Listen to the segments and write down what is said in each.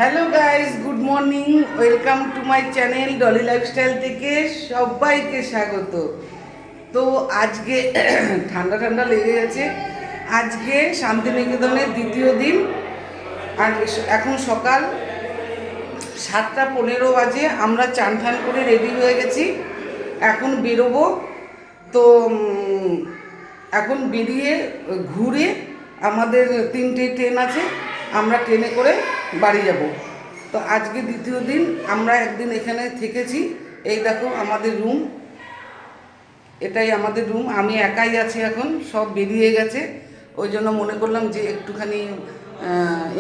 Hello guys, good morning. Welcome to my channel Dolly lifestyle থেকে সবাইকে স্বাগত। তো আজকে ঠান্ডা ঠান্ডা লেগে গেছে। আজকে শান্তিনিকেতনের দ্বিতীয় দিন। আর এখন সকাল 7:15 বাজে। আমরা চান ঠান করে রেডি হয়ে গেছি, এখন বেরোবো। তো এখন বেরিয়ে ঘুরে আমাদের 3টে ট্রেন আছে, আমরা ট্রেনে করে বাড়ি যাব। তো আজকে দ্বিতীয় দিন, আমরা একদিন এখানে থেকেছি। এই দেখো আমাদের রুম, এটাই আমাদের রুম। আমি একাই আছি, এখন সব বেরিয়ে গেছে। ওই জন্য মনে করলাম যে একটুখানি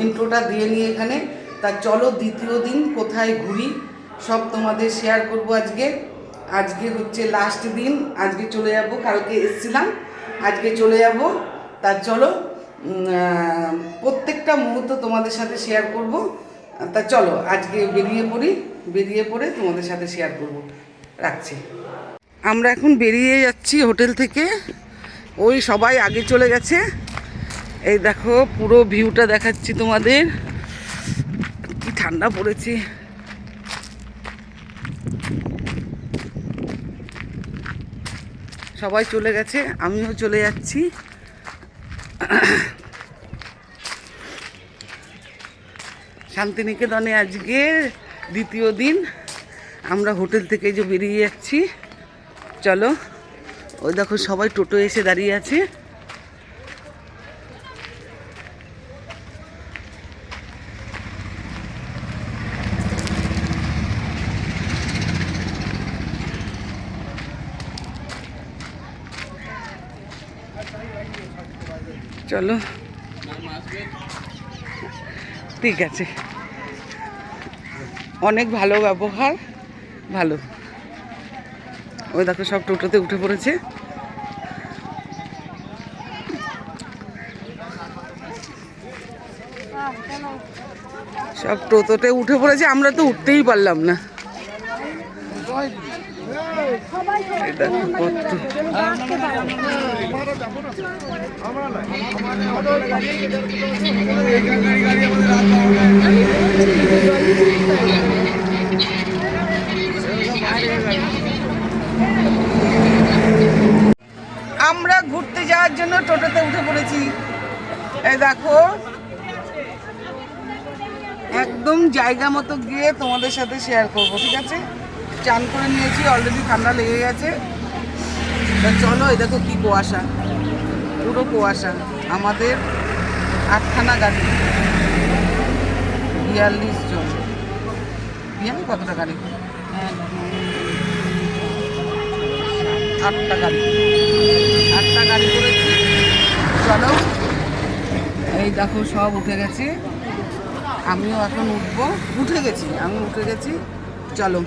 ইন্ট্রোটা দিয়ে নিই এখানে। তা চলো দ্বিতীয় দিন কোথায় ঘুরি সব তোমাদের শেয়ার করব আজকে। আজকে হচ্ছে লাস্ট দিন, আজকে চলে যাব। কালকে এসেছিলাম, আজকে চলে যাব। তা চলো প্রত্যেকটা মুহূর্ত তোমাদের সাথে শেয়ার করব। তা চলো আজকে বেরিয়ে পড়ে তোমাদের সাথে শেয়ার করব। রাখছি। আমরা এখন বেরিয়ে যাচ্ছি হোটেল থেকে। ওই সবাই আগে চলে গেছে। এই দেখো পুরো ভিউটা দেখাচ্ছি তোমাদের। কি ঠান্ডা পড়েছে। সবাই চলে গেছে, আমিও চলে যাচ্ছি। শান্তিনিকেতনে আজকে দ্বিতীয় দিন, আমরা হোটেল থেকে যে বেরিয়ে যাচ্ছি। চলো, ওই দেখো সবাই টোটো এসে দাঁড়িয়ে আছে। চলো, ঠিক আছে। অনেক ভালো ব্যবহার, ভালো। ওই দেখো সব টোটোতে উঠে পড়েছে। সব টোটোতে উঠে পড়েছে, আমরা তো উঠতেই পারলাম না। দেখো কত আমরা ঘুরতে যাওয়ার জন্য টোটোতে উঠে পড়েছি। এই দেখো একদম জায়গা মতো গিয়ে তোমাদের সাথে শেয়ার করবো, ঠিক আছে? চান করে নিয়েছি, অলরেডি ঠান্ডা লেগে গেছে। তা চলো, এই দেখো কি কুয়াশা, পুরো কুয়াশা। আমাদের 8খানা গাড়ি, 42 জন। কতটা গাড়ি? 8টা গাড়ি করেছি। চলো, এই দেখো সব উঠে গেছে, আমিও এখন উঠবো। আমি উঠে গেছি। চলো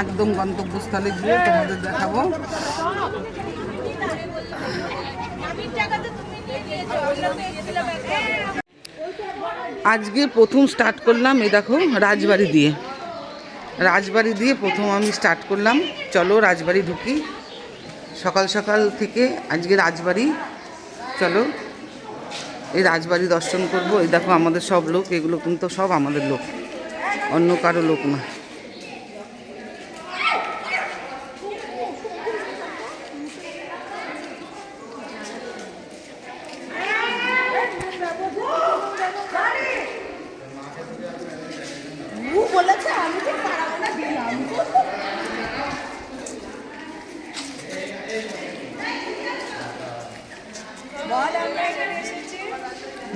একদম গন্তব্যস্থলে গিয়ে তোমাদের দেখাবো। আজকে প্রথম স্টার্ট করলাম, এই দেখো রাজবাড়ি দিয়ে প্রথম আমি স্টার্ট করলাম। চলো রাজবাড়ি ঢুকি। সকাল সকাল থেকে আজকে রাজবাড়ি। চলো এই রাজবাড়ি দর্শন করব। এই দেখো আমাদের সব লোক, এগুলো কিন্তু সব আমাদের লোক, অন্য কারো লোক না।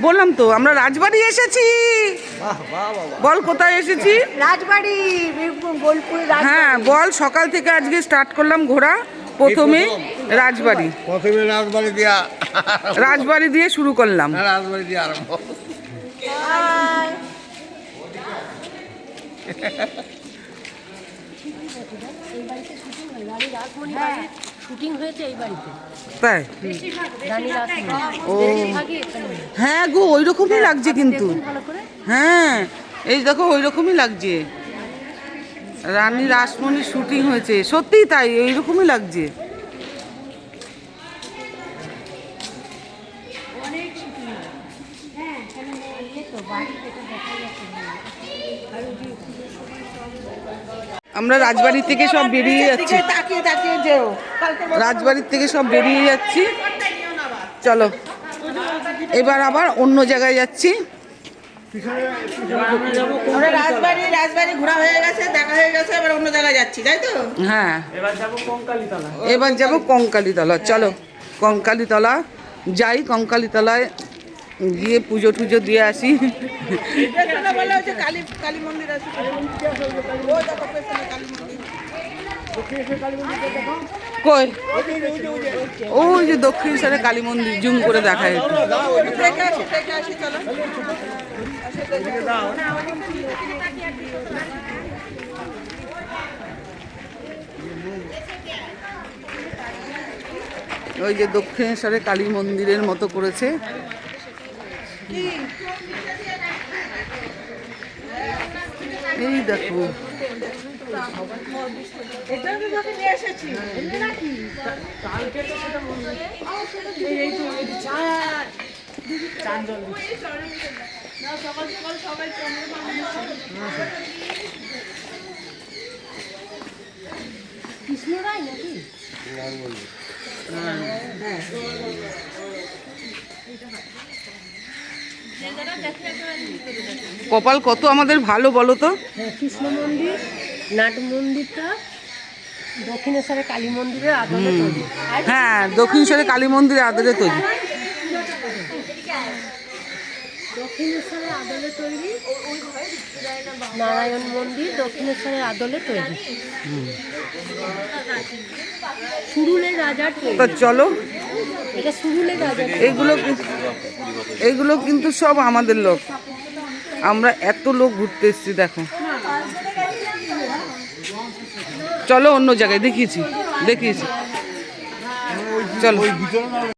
বললাম তো আমরা রাজবাড়ি এসেছি। বল কোথায় এসেছি? রাজবাড়ি, বোলপুর। হ্যাঁ বল, সকাল থেকে আজকে স্টার্ট করলাম ঘোরা। প্রথমে রাজবাড়ি দিয়ে শুরু করলাম। রাজবাড়ি দিয়ে আরম্ভ। শুটিং হয়েছে এই বাড়িতে, তাই? ও হ্যাঁ গো, ওই রকমই লাগছে কিন্তু। হ্যাঁ এই দেখো ওই রকমই লাগছে, রানী রাসমণির শুটিং হয়েছে। সত্যিই তাই, ওই রকমই লাগছে। আমরা রাজবাড়ি থেকে সব বেরিয়ে যাচ্ছি, তাকিয়ে তাকিয়ে যেও। রাজবাড়ির থেকে সব বেরিয়ে যাচ্ছি। চলো এবার আবার অন্য জায়গায় যাচ্ছি। আমরা রাজবাড়ি ঘোরা হয়ে গেছে, দেখা হয়ে গেছে, এবার অন্য জায়গায় যাচ্ছি, তাই তো? হ্যাঁ এবার যাব কঙ্কালীতলা। চলো কঙ্কালীতলা যাই, কঙ্কালীতলায় গিয়ে পুজো টুজো দিয়ে আসি। পেছনে বলা হচ্ছে কালী মন্দির আছে। ও দেখো পেছনে কালী মন্দির। কই ওই যে দক্ষিণেশ্বরে কালী মন্দির, জুম করে দেখায় একটু। দেখে আসি চলো। ওই যে দক্ষিণেশ্বরে কালী মন্দিরের মতো করেছে। এই দেখো এটা তো তোকে নিয়ে এসেছি। কৃষ্ণরায় নাকি? কপাল কত আমাদের ভালো বলো তো। হ্যাঁ, কৃষ্ণ মন্দির, নাট মন্দিরটা দক্ষিণেশ্বরে কালী মন্দিরের আদলে তৈরি। হ্যাঁ দক্ষিণেশ্বরে কালী মন্দিরের আদলে তৈরি। দক্ষিণেশ্বরের আদলে তৈরি। নারায়ণ মন্দির দক্ষিণেশ্বরের আদলে তৈরি। সুরুলের রাজার তৈরি। তা চলো এটা সুরুলের রাজার। এইগুলো কিন্তু সব আমাদের লোক। আমরা এত লোক ঘুরতে এসেছি দেখো। চলো অন্য জায়গায় দেখিয়েছি চলো।